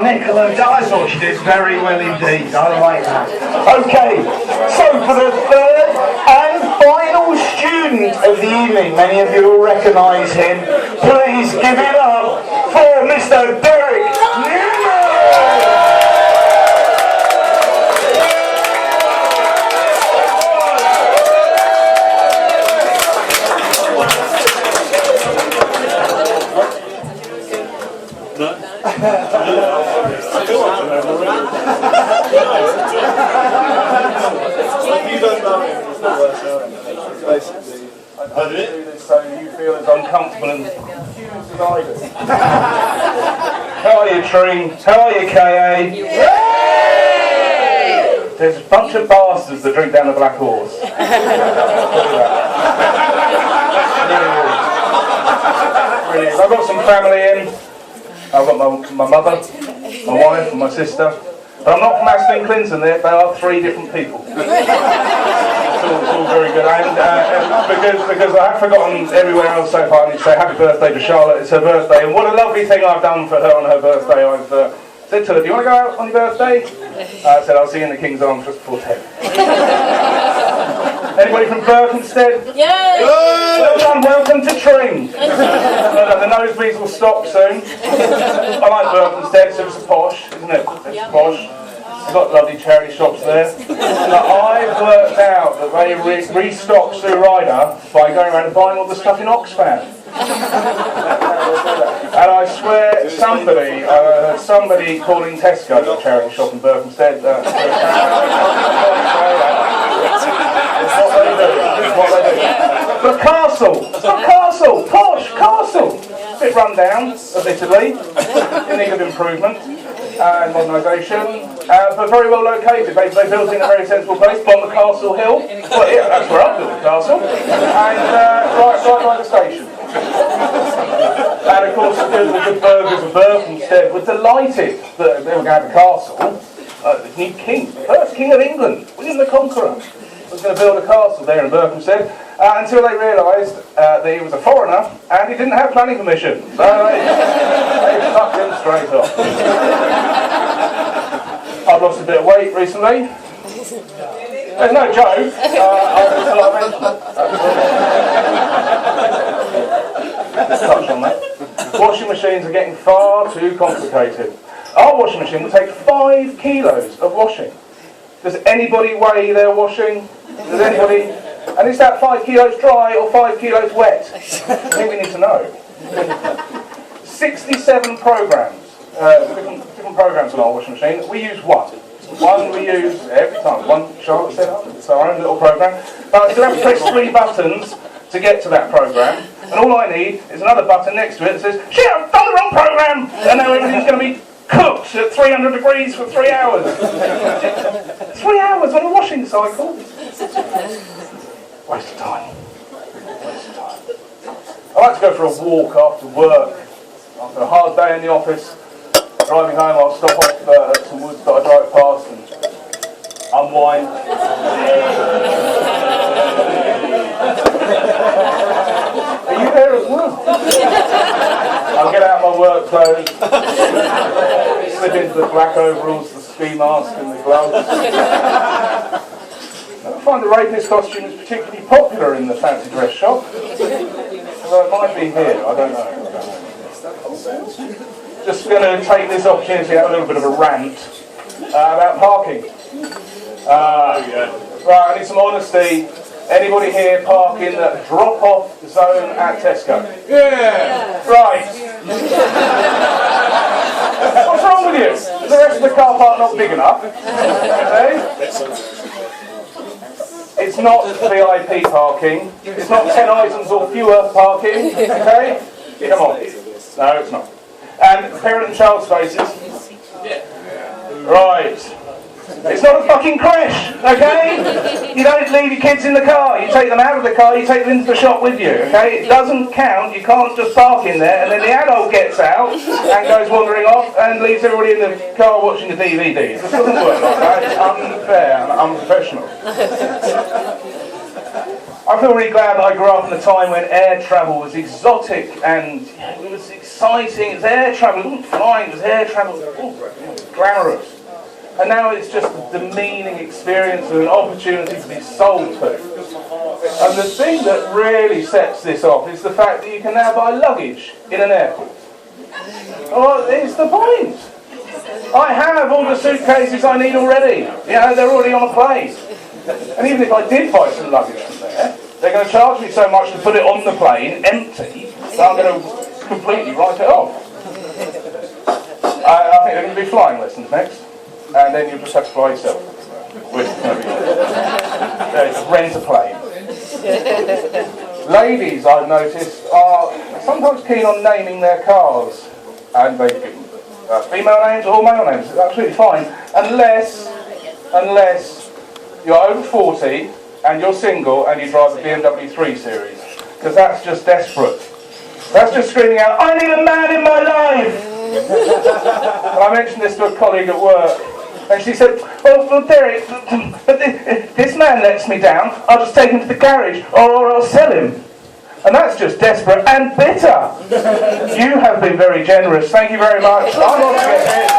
Nicola, I thought she did very well indeed. I like that. Okay, so for the third and final student of the evening, many of you will recognise him. Please give it up for Mr. Deric Newman! You don't know him, it's not worth it. Basically, I do this so you feel as uncomfortable and confused as I do. How are you, Tringe? How are you, KA? Yay! There's a bunch of bastards that drink down the Black Horse. Really is. I've got some family in. I've got my mother, my wife and my sister. But I'm not from Aston Clinton, they are three different people. It's all very good. And because I have forgotten everywhere else so far, I need to say happy birthday to Charlotte. It's her birthday, and what a lovely thing I've done for her on her birthday. I've said to her, do you want to go out on your birthday? I said, I'll see you in the King's Arms just before 10. Anybody from Berkhamsted? Yay! Well done, welcome to Tringe. The nosebleeds will stop soon. I like Berkhamsted, so it's posh, isn't it? It's posh. We've got lovely charity shops there. But I've worked out that they restock Sue Ryder by going around and buying all the stuff in Oxfam. And I swear somebody calling Tesco a charity shop in Berkhamsted. What they do. But castle, posh castle. A bit run down, admittedly, in need of improvement and modernisation, but very well located. They built in a very sensible place, on the Castle Hill. Well, yeah, that's where I built the castle, and right by the station. And of course, the good burgers of Berkhamsted were delighted that they were going to have a castle. The new king, the first king of England, William the Conqueror, was going to build a castle there in Berkhamsted, until they realised that he was a foreigner and he didn't have planning permission. So they fucked him straight off. I've lost a bit of weight recently. There's no joke. Touch on that. Washing machines are getting far too complicated. Our washing machine will take 5 kilos of washing. Does anybody weigh their washing? Does anybody? And is that 5 kilos dry or 5 kilos wet? I think we need to know. 67 programs, different programs on our washing machine. We use one. One we use every time. One Charlotte set up. It's our own little program. But I still have to press 3 buttons to get to that program. And all I need is another button next to it that says, shit, I've done the wrong program! And now everything's going to be cooked at 300 degrees for 3 hours. 3 hours on a washing cycle. Waste of time. I like to go for a walk after work. After a hard day in the office, driving home, I'll stop off at some woods that I drive past and unwind. Are you there as well? I'll get out my work clothes, slip into the black overalls, the ski mask and the gloves. I find the rapist costume is particularly popular in the fancy dress shop. Although it might be here, I don't know. Just going to take this opportunity to have a little bit of a rant about parking. Right, I need some honesty. Anybody here park in the drop-off zone at Tesco? Yeah! Right. What's wrong with you? Is the rest of the car park not big enough? Okay? It's not VIP parking. It's not 10 items or fewer parking. Okay? Come on. No, it's not. And parent and child spaces. Right. It's not a fucking crash, okay? You don't leave your kids in the car. You take them out of the car, you take them into the shop with you, okay? It doesn't count. You can't just park in there and then the adult gets out and goes wandering off and leaves everybody in the car watching the DVDs. It doesn't work like that. It's unfair and unprofessional. I feel really glad that I grew up in a time when air travel was exotic and it was exciting. It was air travel, it wasn't flying, it was air travel, it was glamorous. And now it's just a demeaning experience and an opportunity to be sold to. And the thing that really sets this off is the fact that you can now buy luggage in an airport. Well, it's the point. I have all the suitcases I need already. You know, they're already on a plane. And even if I did buy some luggage from there, they're going to charge me so much to put it on the plane, empty, that I'm going to completely write it off. I think they're going to be flying lessons next, and then you'll just have to fly yourself. Rent a plane. Ladies, I've noticed, are sometimes keen on naming their cars, and they give female names or male names. It's absolutely fine, unless you're over 40 and you're single and you drive a BMW 3 Series, because that's just desperate. That's just screaming out, I need a man in my life! And I mentioned this to a colleague at work, and she said, well Derek, but this man lets me down. I'll just take him to the garage, or I'll sell him. And that's just desperate and bitter. You have been very generous. Thank you very much. I'm off to get this.